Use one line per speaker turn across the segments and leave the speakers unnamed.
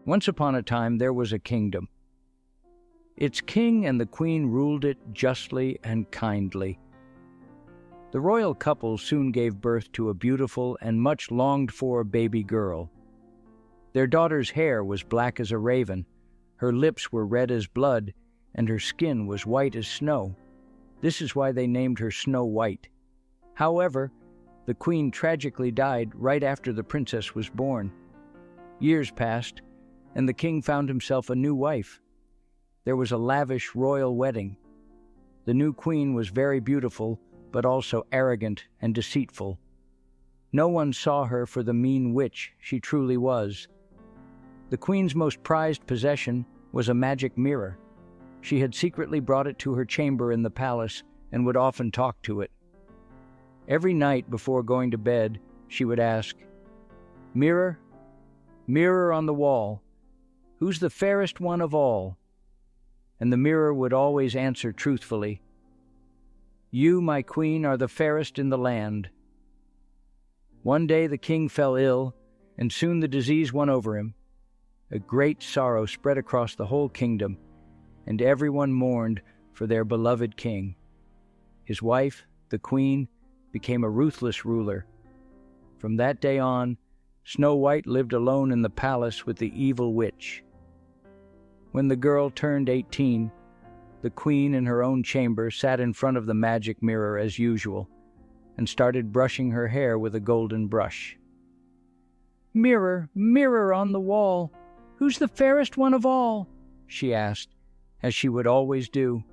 Once upon a time there was a kingdom. Its king and the queen ruled it justly and kindly. The royal couple soon gave birth to a beautiful and much longed-for baby girl. Their daughter's hair was black as a raven, her lips were red as blood, and her skin was white as snow. This is why they named her Snow White. However, the queen tragically died right after the princess was born. Years passed, and the king found himself a new wife. There was a lavish royal wedding. The new queen was very beautiful, but also arrogant and deceitful. No one saw her for the mean witch she truly was. The queen's most prized possession was a magic mirror. She had secretly brought it to her chamber in the palace and would often talk to it. Every night before going to bed, she would ask, "Mirror, mirror on the wall, who's the fairest one of all?" And the mirror would always answer truthfully, "You, my queen, are the fairest in the land." One day the king fell ill, and soon the disease won over him. A great sorrow spread across the whole kingdom, and everyone mourned for their beloved king. His wife, the queen, became a ruthless ruler. From that day on, Snow White lived alone in the palace with the evil witch. When the girl turned 18, the queen in her own chamber sat in front of the magic mirror as usual and started brushing her hair with a golden brush. "Mirror, mirror on the wall, who's the fairest one of all?" she asked, as she would always do.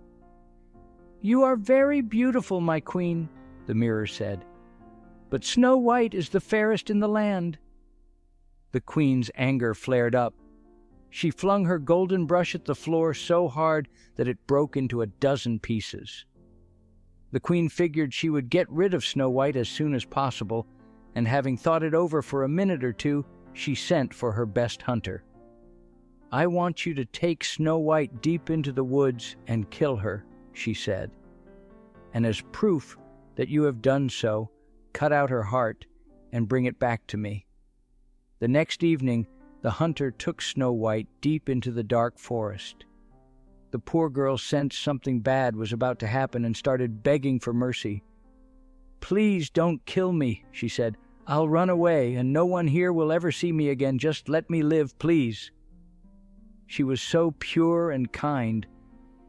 "You are very beautiful, my queen," the mirror said, "but Snow White is the fairest in the land." The queen's anger flared up. She flung her golden brush at the floor so hard that it broke into a dozen pieces. The queen figured she would get rid of Snow White as soon as possible, and having thought it over for a minute or two, she sent for her best hunter. "I want you to take Snow White deep into the woods and kill her," she said. "And as proof that you have done so, cut out her heart and bring it back to me." The next evening, the hunter took Snow White deep into the dark forest. The poor girl sensed something bad was about to happen and started begging for mercy. "Please don't kill me," she said. "I'll run away, and no one here will ever see me again. Just let me live, please." She was so pure and kind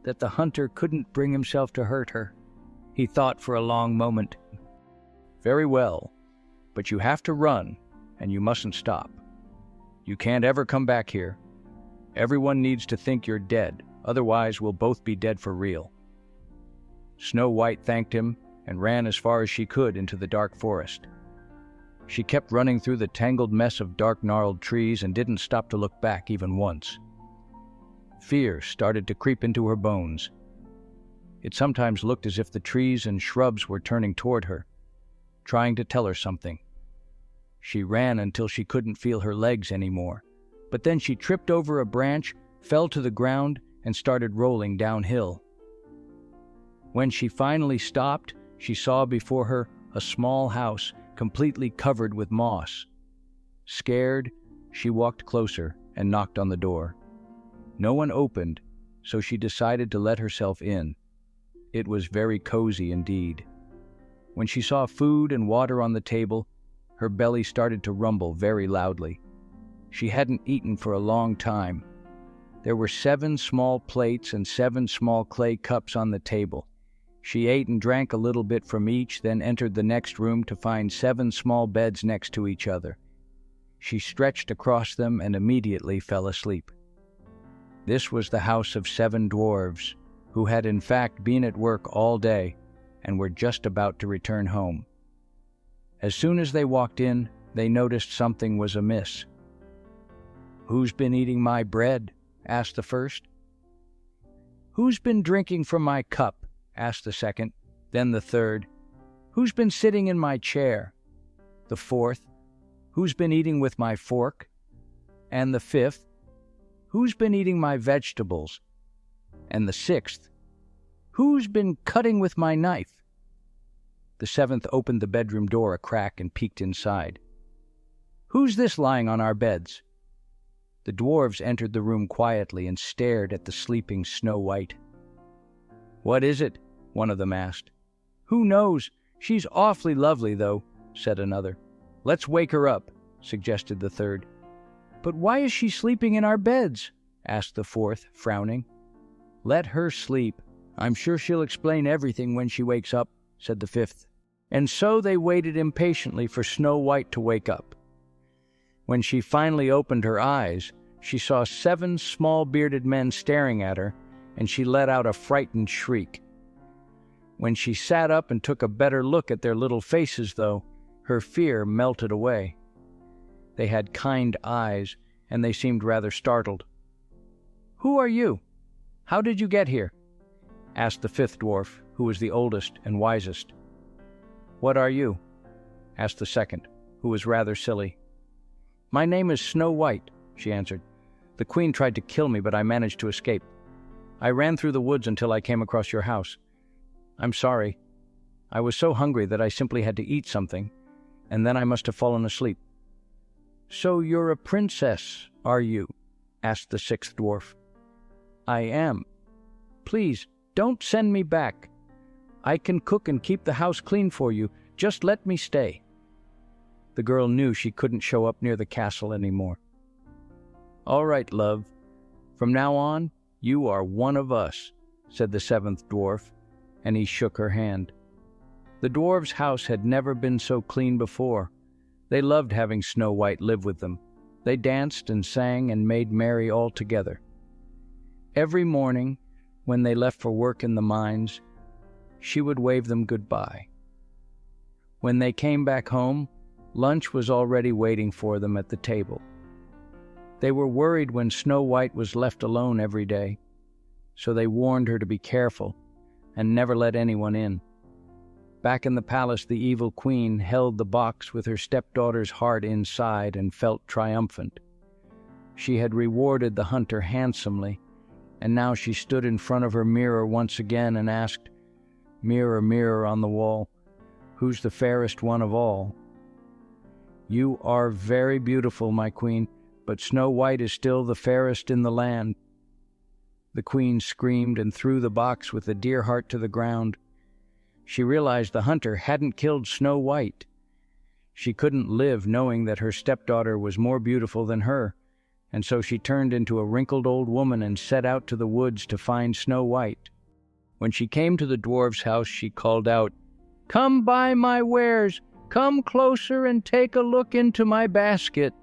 that the hunter couldn't bring himself to hurt her. He thought for a long moment. "Very well, but you have to run, and you mustn't stop. You can't ever come back here. Everyone needs to think you're dead, otherwise we'll both be dead for real." Snow White thanked him and ran as far as she could into the dark forest. She kept running through the tangled mess of dark gnarled trees and didn't stop to look back even once. Fear started to creep into her bones. It sometimes looked as if the trees and shrubs were turning toward her, trying to tell her something. She ran until she couldn't feel her legs anymore, but then she tripped over a branch, fell to the ground, and started rolling downhill. When she finally stopped, she saw before her a small house completely covered with moss. Scared, she walked closer and knocked on the door. No one opened, so she decided to let herself in. It was very cozy indeed. When she saw food and water on the table, her belly started to rumble very loudly. She hadn't eaten for a long time. There were 7 small plates and 7 small clay cups on the table. She ate and drank a little bit from each, then entered the next room to find 7 small beds next to each other. She stretched across them and immediately fell asleep. This was the house of 7 dwarves, who had in fact been at work all day and were just about to return home. As soon as they walked in, they noticed something was amiss. "Who's been eating my bread?" asked the first. "Who's been drinking from my cup?" asked the second. Then the third. "Who's been sitting in my chair?" The fourth. "Who's been eating with my fork?" And the fifth. "Who's been eating my vegetables?" And the sixth. "Who's been cutting with my knife?" The seventh opened the bedroom door a crack and peeked inside. "Who's this lying on our beds?" The dwarves entered the room quietly and stared at the sleeping Snow White. "What is it?" one of them asked. "Who knows? She's awfully lovely, though," said another. "Let's wake her up," suggested the third. "But why is she sleeping in our beds?" asked the fourth, frowning. "Let her sleep. I'm sure she'll explain everything when she wakes up," said the fifth. And so they waited impatiently for Snow White to wake up. When she finally opened her eyes, she saw 7 small bearded men staring at her, and she let out a frightened shriek. When she sat up and took a better look at their little faces, though, her fear melted away. They had kind eyes, and they seemed rather startled. "Who are you? How did you get here?" asked the fifth dwarf, who was the oldest and wisest. "What are you?" asked the second, who was rather silly. "My name is Snow White," she answered. "The queen tried to kill me, but I managed to escape. I ran through the woods until I came across your house. I'm sorry. I was so hungry that I simply had to eat something, and then I must have fallen asleep." "So you're a princess, are you?" asked the sixth dwarf. "I am. Please, don't send me back. I can cook and keep the house clean for you. Just let me stay." The girl knew she couldn't show up near the castle anymore. "All right, love. From now on, you are one of us," said the seventh dwarf, and he shook her hand. The dwarves' house had never been so clean before. They loved having Snow White live with them. They danced and sang and made merry all together. Every morning, when they left for work in the mines, she would wave them goodbye. When they came back home, lunch was already waiting for them at the table. They were worried when Snow White was left alone every day, so they warned her to be careful and never let anyone in. Back in the palace, the evil queen held the box with her stepdaughter's heart inside and felt triumphant. She had rewarded the hunter handsomely, and now she stood in front of her mirror once again and asked, "Mirror, mirror on the wall, who's the fairest one of all?" "You are very beautiful, my queen, but Snow White is still the fairest in the land." The queen screamed and threw the box with the dear heart to the ground. She realized the hunter hadn't killed Snow White. She couldn't live knowing that her stepdaughter was more beautiful than her, and so she turned into a wrinkled old woman and set out to the woods to find Snow White. When she came to the dwarf's house, she called out, "Come buy my wares! Come closer and take a look into my basket."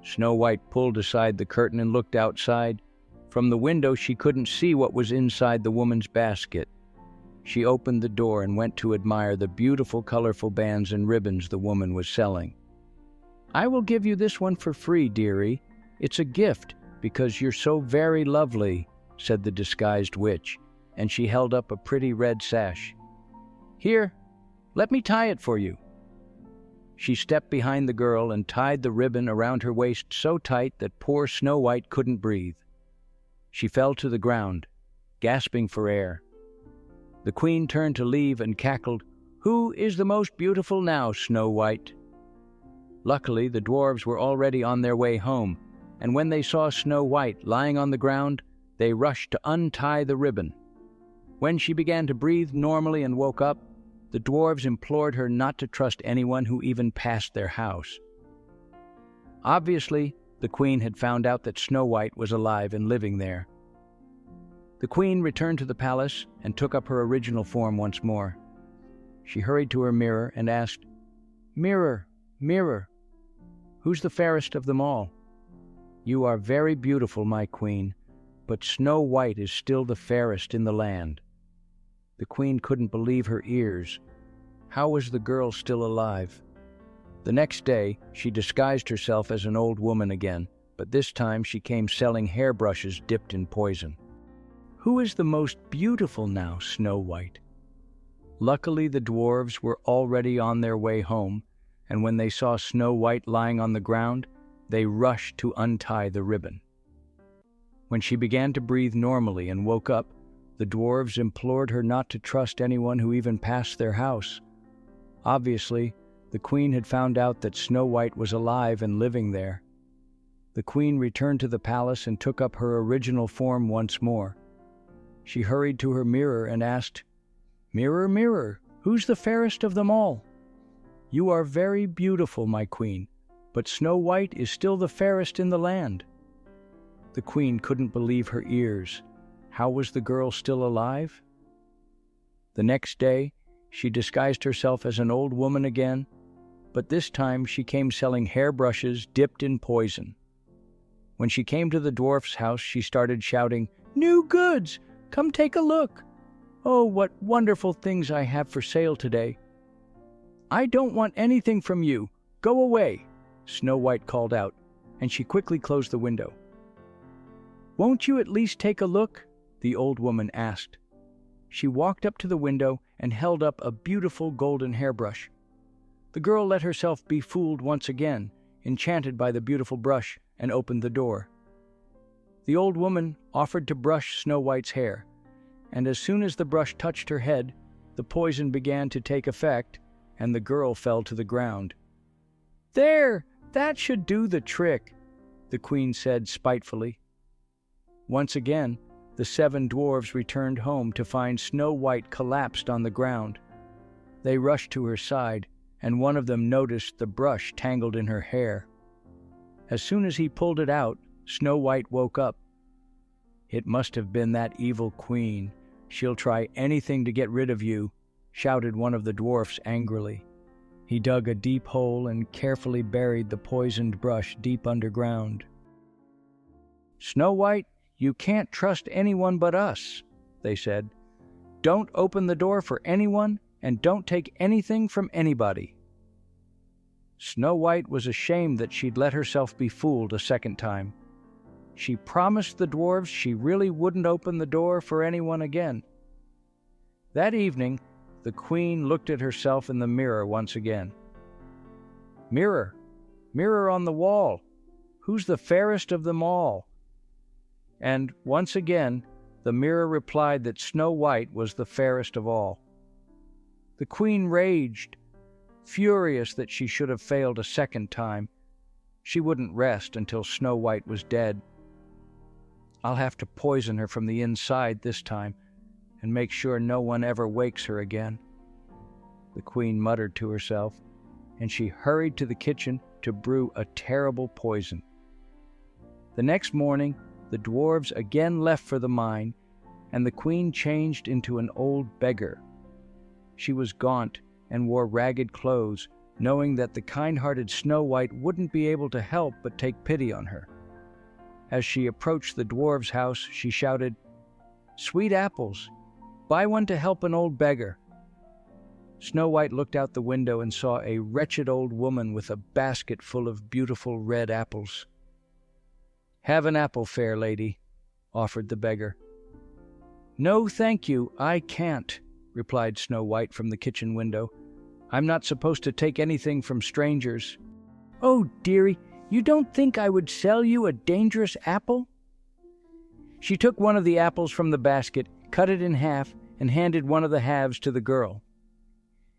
Snow White pulled aside the curtain and looked outside. From the window, she couldn't see what was inside the woman's basket. She opened the door and went to admire the beautiful, colorful bands and ribbons the woman was selling. "I will give you this one for free, dearie. It's a gift because you're so very lovely," said the disguised witch, and she held up a pretty red sash. "Here, let me tie it for you." She stepped behind the girl and tied the ribbon around her waist so tight that poor Snow White couldn't breathe. She fell to the ground, gasping for air. The queen turned to leave and cackled, "Who is the most beautiful now, Snow White?" Luckily, the dwarves were already on their way home, and when they saw Snow White lying on the ground, they rushed to untie the ribbon. When she began to breathe normally and woke up, the dwarves implored her not to trust anyone who even passed their house. Obviously, the queen had found out that Snow White was alive and living there. The queen returned to the palace and took up her original form once more. She hurried to her mirror and asked, "Mirror, mirror, who's the fairest of them all?" "You are very beautiful, my queen, but Snow White is still the fairest in the land." The queen couldn't believe her ears. How was the girl still alive? The next day, she disguised herself as an old woman again, but this time she came selling hairbrushes dipped in poison. "Who is the most beautiful now, Snow White?" Luckily, the dwarves were already on their way home, and when they saw Snow White lying on the ground, they rushed to untie the ribbon. When she began to breathe normally and woke up, the dwarves implored her not to trust anyone who even passed their house. Obviously, the queen had found out that Snow White was alive and living there. The queen returned to the palace and took up her original form once more. She hurried to her mirror and asked, "Mirror, mirror, who's the fairest of them all?" "You are very beautiful, my queen, but Snow White is still the fairest in the land." The queen couldn't believe her ears. How was the girl still alive? The next day, she disguised herself as an old woman again, but this time she came selling hairbrushes dipped in poison. When she came to the dwarf's house, she started shouting, "New goods! Come take a look! Oh, what wonderful things I have for sale today!" "I don't want anything from you. Go away!" Snow White called out, and she quickly closed the window. "Won't you at least take a look?" the old woman asked. She walked up to the window and held up a beautiful golden hairbrush. The girl let herself be fooled once again, enchanted by the beautiful brush, and opened the door. The old woman offered to brush Snow White's hair, and as soon as the brush touched her head, the poison began to take effect, and the girl fell to the ground. "There, that should do the trick," the queen said spitefully. Once again, the 7 dwarves returned home to find Snow White collapsed on the ground. They rushed to her side, and one of them noticed the brush tangled in her hair. As soon as he pulled it out, Snow White woke up. "It must have been that evil queen. She'll try anything to get rid of you," shouted one of the dwarfs angrily. He dug a deep hole and carefully buried the poisoned brush deep underground. "Snow White, you can't trust anyone but us," they said. "Don't open the door for anyone, and don't take anything from anybody." Snow White was ashamed that she'd let herself be fooled a second time. She promised the dwarves she really wouldn't open the door for anyone again. That evening, the queen looked at herself in the mirror once again. "Mirror, mirror on the wall, who's the fairest of them all?" And once again, the mirror replied that Snow White was the fairest of all. The queen raged, furious that she should have failed a second time. She wouldn't rest until Snow White was dead. "I'll have to poison her from the inside this time, and make sure no one ever wakes her again," the queen muttered to herself, and she hurried to the kitchen to brew a terrible poison. The next morning, the dwarves again left for the mine, and the queen changed into an old beggar. She was gaunt and wore ragged clothes, knowing that the kind-hearted Snow White wouldn't be able to help but take pity on her. As she approached the dwarves' house, she shouted, "Sweet apples! Buy one to help an old beggar." Snow White looked out the window and saw a wretched old woman with a basket full of beautiful red apples. "Have an apple, fair lady," offered the beggar. "No, thank you, I can't," replied Snow White from the kitchen window. "I'm not supposed to take anything from strangers." "Oh, dearie, you don't think I would sell you a dangerous apple?" She took one of the apples from the basket, cut it in half, and handed one of the halves to the girl.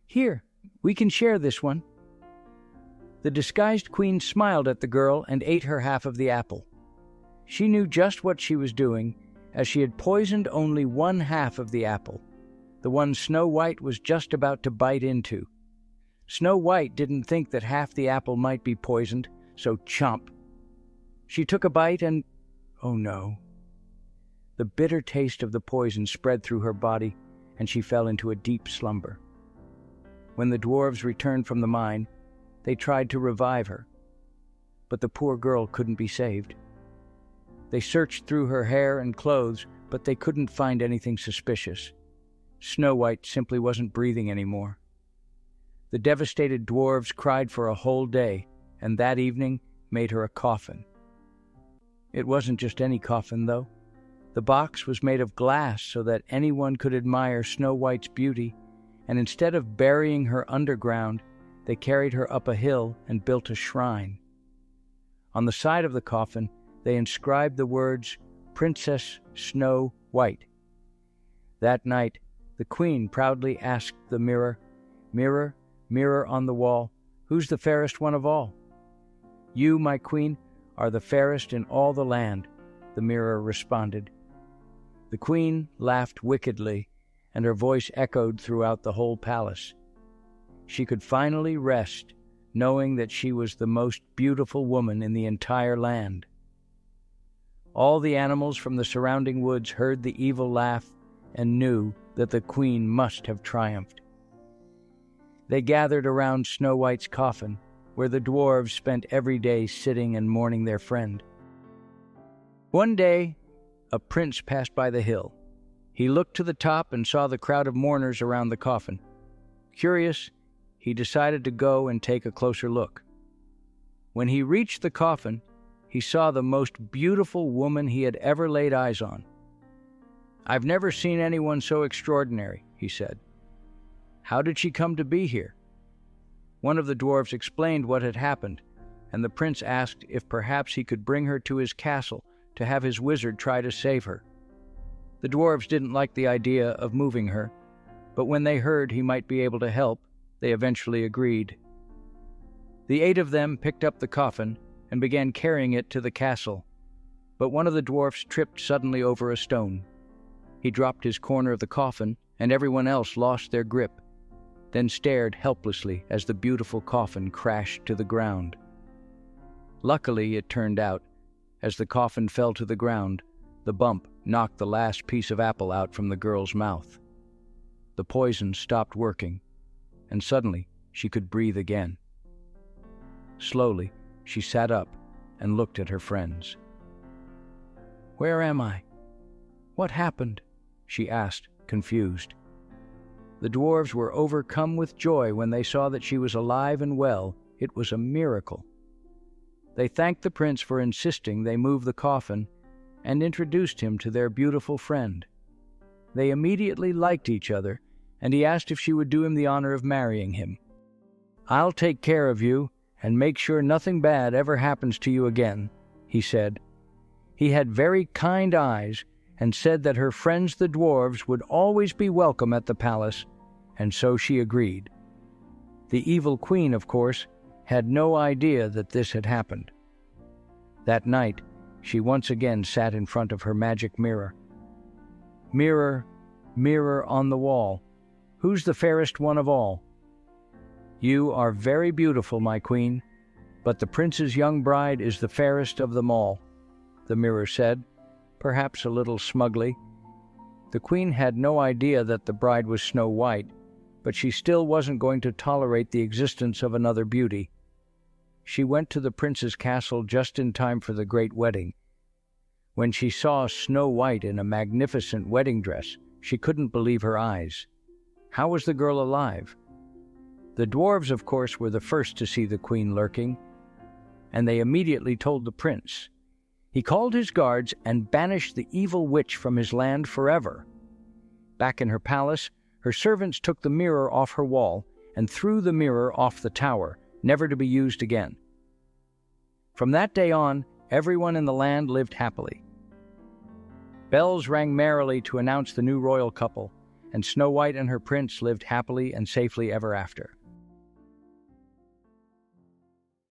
"Here, we can share this one." The disguised queen smiled at the girl and ate her half of the apple. She knew just what she was doing, as she had poisoned only one half of the apple, the one Snow White was just about to bite into. Snow White didn't think that half the apple might be poisoned, so chomp. She took a bite and, oh no. The bitter taste of the poison spread through her body, and she fell into a deep slumber. When the dwarves returned from the mine, they tried to revive her, but the poor girl couldn't be saved. They searched through her hair and clothes, but they couldn't find anything suspicious. Snow White simply wasn't breathing anymore. The devastated dwarves cried for a whole day, and that evening made her a coffin. It wasn't just any coffin, though. The box was made of glass so that anyone could admire Snow White's beauty, and instead of burying her underground, they carried her up a hill and built a shrine. On the side of the coffin, they inscribed the words, "Princess Snow White." That night, the queen proudly asked the mirror, "Mirror, mirror on the wall, who's the fairest one of all?" "You, my queen, are the fairest in all the land," the mirror responded. The queen laughed wickedly, and her voice echoed throughout the whole palace. She could finally rest, knowing that she was the most beautiful woman in the entire land. All the animals from the surrounding woods heard the evil laugh and knew that the queen must have triumphed. They gathered around Snow White's coffin, where the dwarves spent every day sitting and mourning their friend. One day, a prince passed by the hill. He looked to the top and saw the crowd of mourners around the coffin. Curious, he decided to go and take a closer look. When he reached the coffin, he saw the most beautiful woman he had ever laid eyes on. "I've never seen anyone so extraordinary," he said. "How did she come to be here?" One of the dwarves explained what had happened, and the prince asked if perhaps he could bring her to his castle to have his wizard try to save her. The dwarves didn't like the idea of moving her, but when they heard he might be able to help, they eventually agreed. The 8 of them picked up the coffin and began carrying it to the castle, but one of the dwarfs tripped suddenly over a stone. He dropped his corner of the coffin, and everyone else lost their grip, then stared helplessly as the beautiful coffin crashed to the ground. Luckily, it turned out, as the coffin fell to the ground, the bump knocked the last piece of apple out from the girl's mouth. The poison stopped working, and suddenly she could breathe again. Slowly, she sat up and looked at her friends. "Where am I? What happened?" she asked, confused. The dwarves were overcome with joy when they saw that she was alive and well. It was a miracle. They thanked the prince for insisting they move the coffin and introduced him to their beautiful friend. They immediately liked each other, and he asked if she would do him the honor of marrying him. "I'll take care of you and make sure nothing bad ever happens to you again," he said. He had very kind eyes and said that her friends the dwarves would always be welcome at the palace, and so she agreed. The evil queen, of course, had no idea that this had happened. That night, she once again sat in front of her magic mirror. "Mirror, mirror on the wall, who's the fairest one of all?" "You are very beautiful, my queen, but the prince's young bride is the fairest of them all," the mirror said, perhaps a little smugly. The queen had no idea that the bride was Snow White, but she still wasn't going to tolerate the existence of another beauty. She went to the prince's castle just in time for the great wedding. When she saw Snow White in a magnificent wedding dress, she couldn't believe her eyes. How was the girl alive? The dwarves, of course, were the first to see the queen lurking, and they immediately told the prince. He called his guards and banished the evil witch from his land forever. Back in her palace, her servants took the mirror off her wall and threw the mirror off the tower, never to be used again. From that day on, everyone in the land lived happily. Bells rang merrily to announce the new royal couple, and Snow White and her prince lived happily and safely ever after.